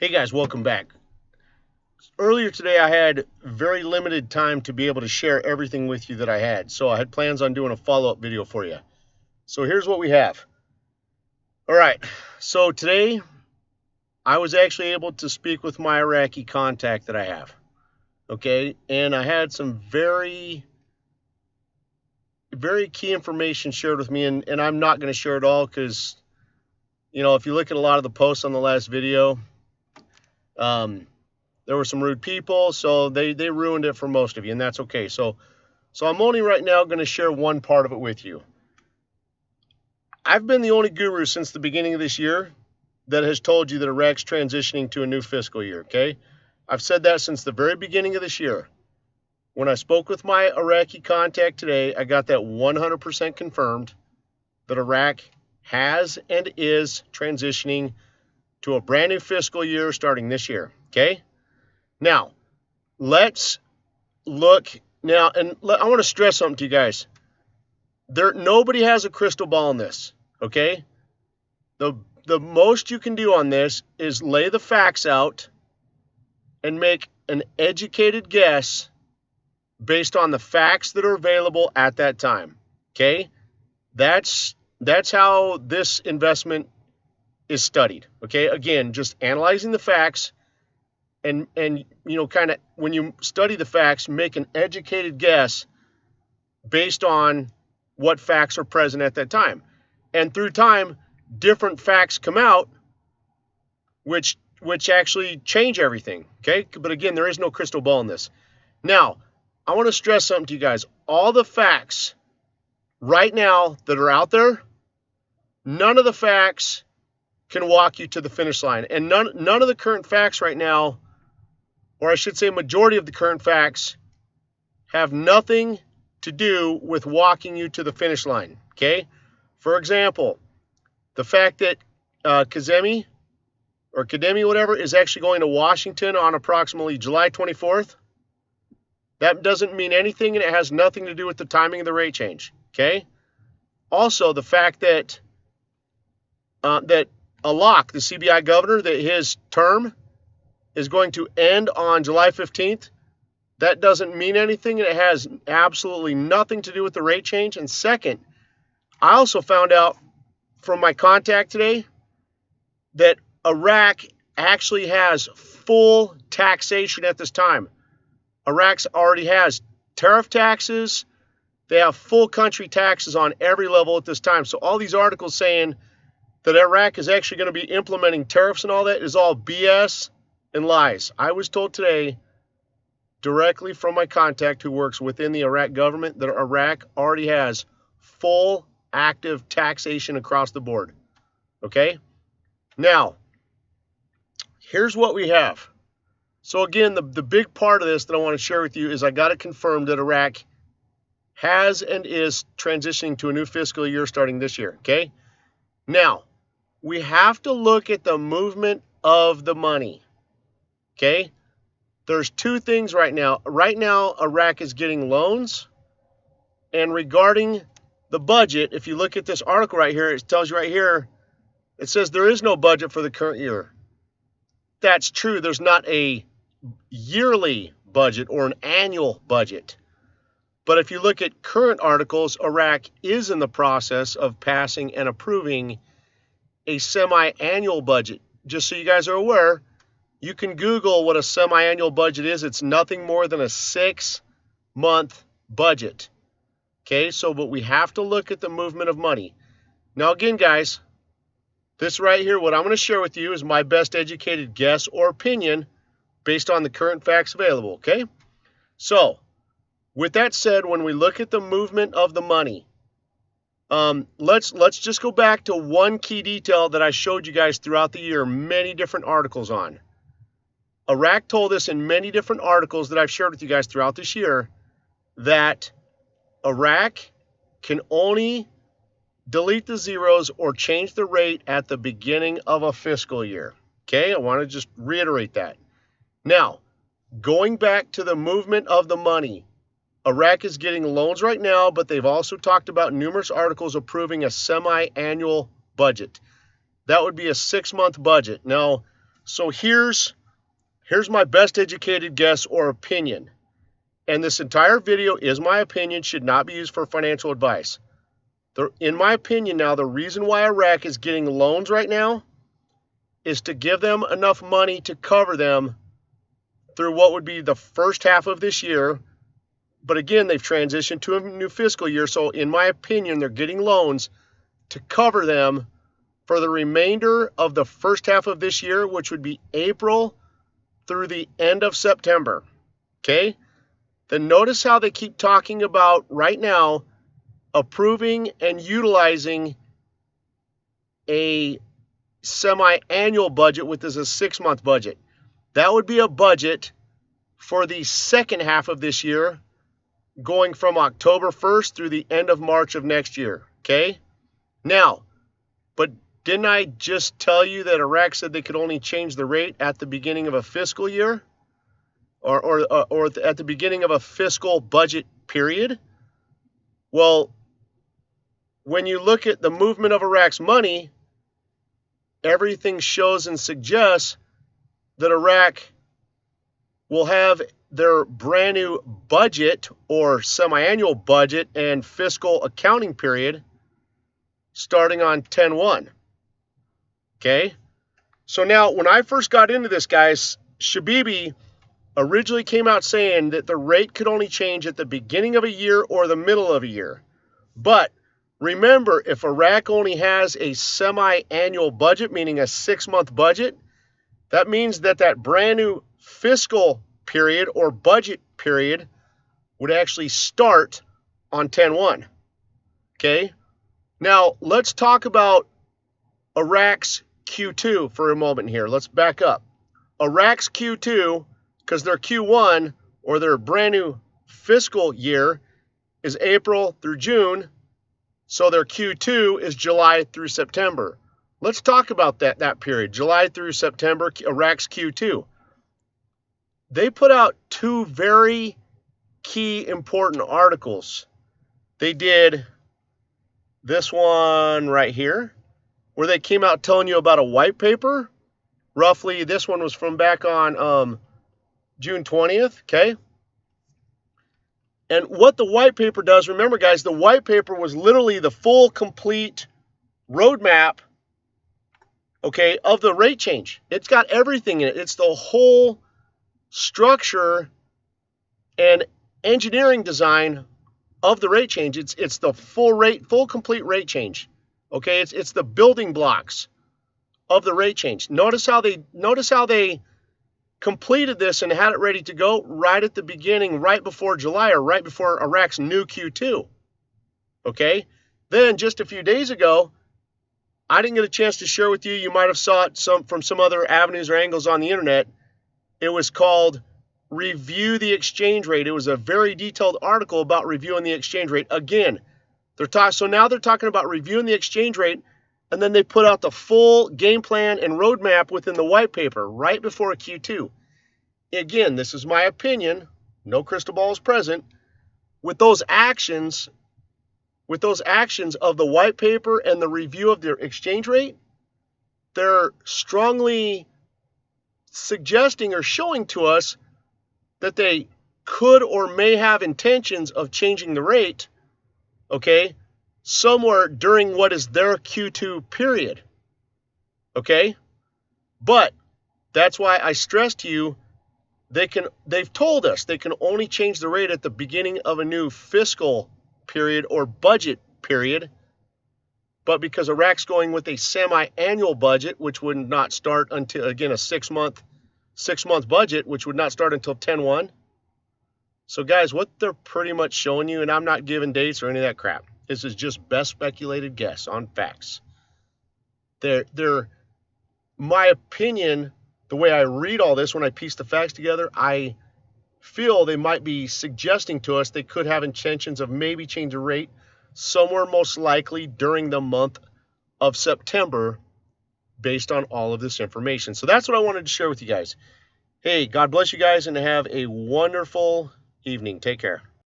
Hey guys, welcome back. Earlier today, I had very limited time to be able to share everything with you that I had, so I had plans on doing a follow up video for you. So here's what we have. All right, so today I was actually able to speak with my Iraqi contact that I have. Okay, and I had some very key information shared with me, and I'm not going to share it all because, if you look at a lot of the posts on the last video, there were some rude people, so they ruined it for most of you, and that's okay. So I'm only right now going to share one part of it with you. I've been the only guru since the beginning of this year that has told you that Iraq's transitioning to a new fiscal year, okay? I've said that since the very beginning of this year. When I spoke with my Iraqi contact today, I got that 100% confirmed that Iraq has and is transitioning to a brand new fiscal year starting this year, okay? Now, let's look now, and I want to stress something to you guys. Nobody has a crystal ball in this, okay? The most you can do on this is lay the facts out and make an educated guess based on the facts that are available at that time, okay? That's how this investment is studied, okay? Again, just analyzing the facts and kind of when you study the facts, make an educated guess based on what facts are present at that time. And through time, different facts come out which actually change everything, okay? But again, there is no crystal ball in this. Now, I want to stress something to you guys. All the facts right now that are out there, none of the facts can walk you to the finish line. And none of the current facts right now, or I should say majority of the current facts, have nothing to do with walking you to the finish line, okay? For example, the fact that Kademi, whatever, is actually going to Washington on approximately July 24th, that doesn't mean anything, and it has nothing to do with the timing of the rate change, okay? Also, the fact that that Alok, the CBI governor, that his term is going to end on July 15th, that doesn't mean anything, and it has absolutely nothing to do with the rate change. And second, I also found out from my contact today that Iraq actually has full taxation at this time. Iraq already has tariff taxes. They have full country taxes on every level at this time. So all these articles saying that Iraq is actually going to be implementing tariffs and all that is all BS and lies. I was told today directly from my contact who works within the Iraq government that Iraq already has full active taxation across the board. Okay? Now, here's what we have. So again, the big part of this that I want to share with you is I got it confirmed that Iraq has and is transitioning to a new fiscal year starting this year. Okay? Now, we have to look at the movement of the money. Okay? There's two things right now. Right now, Iraq is getting loans. And regarding the budget, if you look at this article right here, it tells you right here, it says there is no budget for the current year. That's true. There's not a yearly budget or an annual budget. But if you look at current articles, Iraq is in the process of passing and approving a semi-annual budget. Just so you guys are aware, you can Google what a semi-annual budget is. It's nothing more than a 6-month budget. Okay, but we have to look at the movement of money. Now again, guys, this right here, what I'm going to share with you is my best educated guess or opinion based on the current facts available, okay? So, with that said, when we look at the movement of the money, let's just go back to one key detail that I showed you guys throughout the year, many different articles on. Iraq told us in many different articles that I've shared with you guys throughout this year that Iraq can only delete the zeros or change the rate at the beginning of a fiscal year. Okay, I want to just reiterate that. Now, going back to the movement of the money, Iraq is getting loans right now, but they've also talked about numerous articles approving a semi-annual budget. That would be a 6-month budget. Now, So here's my best educated guess or opinion. And this entire video is my opinion, should not be used for financial advice. In my opinion now, the reason why Iraq is getting loans right now is to give them enough money to cover them through what would be the first half of this year. But again, they've transitioned to a new fiscal year. So in my opinion, they're getting loans to cover them for the remainder of the first half of this year, which would be April through the end of September. Okay? Then notice how they keep talking about right now approving and utilizing a semi-annual budget, which is a 6-month budget. That would be a budget for the second half of this year, going from October 1st through the end of March of next year. Okay? Now, but didn't I just tell you that Iraq said they could only change the rate at the beginning of a fiscal year? Or at the beginning of a fiscal budget period? Well, when you look at the movement of Iraq's money, everything shows and suggests that Iraq will have their brand new budget or semi-annual budget and fiscal accounting period starting on 10/1. Okay? So now, when I first got into this, guys, Shabibi originally came out saying that the rate could only change at the beginning of a year or the middle of a year. But remember, if Iraq only has a semi-annual budget, meaning a 6-month budget, that means that that brand new fiscal period or budget period would actually start on 10/1. Okay? Now, let's talk about Iraq's Q2 for a moment here. Let's back up. Iraq's Q2, because their Q1 or their brand new fiscal year is April through June, so their Q2 is July through September. Let's talk about that period, July through September, Iraq's Q2. They put out 2 very key important articles. They did this one right here, where they came out telling you about a white paper. Roughly, this one was from back on June 20th, okay? And what the white paper does, remember guys, the white paper was literally the full, complete roadmap, okay, of the rate change. It's got everything in it. It's the whole structure and engineering design of the rate change. It's the full complete rate change. Okay, it's the building blocks of the rate change. Notice how they completed this and had it ready to go right at the beginning, right before July, or right before Iraq's new Q2. Okay, then just a few days ago, I didn't get a chance to share with you. You might have saw it from some other avenues or angles on the internet. It was called Review the Exchange Rate. It was a very detailed article about reviewing the exchange rate. Again, so now they're talking about reviewing the exchange rate, and then they put out the full game plan and roadmap within the white paper right before a Q2. Again, this is my opinion. No crystal ball is present. With those actions of the white paper and the review of their exchange rate, they're strongly suggesting or showing to us that they could or may have intentions of changing the rate, okay, somewhere during what is their Q2 period, okay? But that's why I stress to you, they've told us they can only change the rate at the beginning of a new fiscal period or budget period. But because Iraq's going with a semi-annual budget, which would not start until, again, a 6-month budget, which would not start until 10/1. So guys, what they're pretty much showing you, and I'm not giving dates or any of that crap. This is just best speculated guess on facts. My opinion, the way I read all this when I piece the facts together, I feel they might be suggesting to us they could have intentions of maybe change the rate somewhere most likely during the month of September based on all of this information. So that's what I wanted to share with you guys. Hey, God bless you guys and have a wonderful evening. Take care.